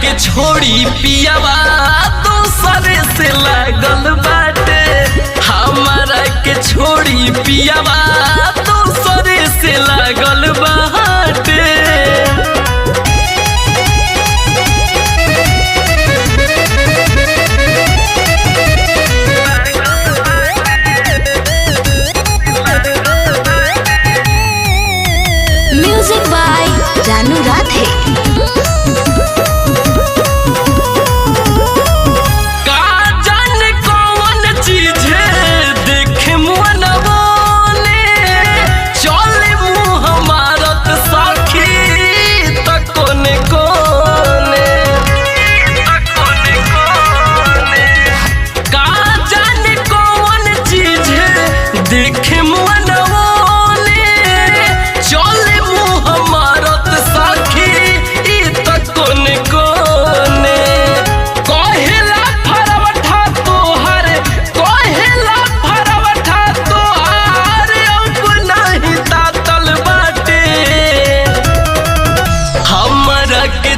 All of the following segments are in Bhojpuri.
के छोड़ी पियावा दूसरे से लागल बाटे। हमारा के छोड़ी पियावा दूसरे से लागल बाटे। म्यूजिक बाय जानू राधे।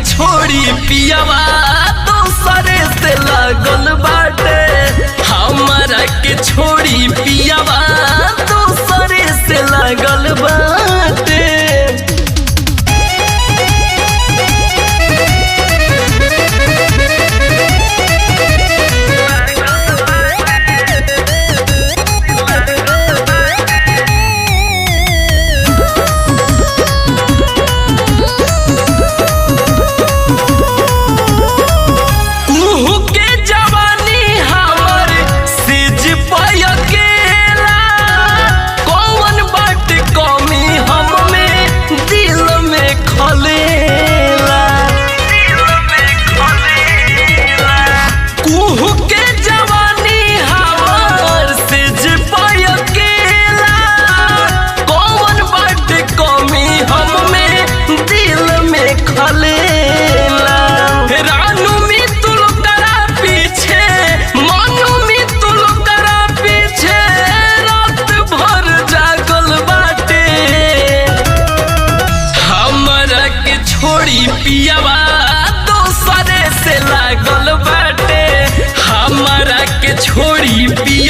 छोड़ी पियावा दूसरे से लागल बाटे। हमारा के छोड़ी पियावा दूसरे से लागल बाटे। छोड़ी पियावा दूसरे से लागल बाटे। हमारा के छोड़ी पिया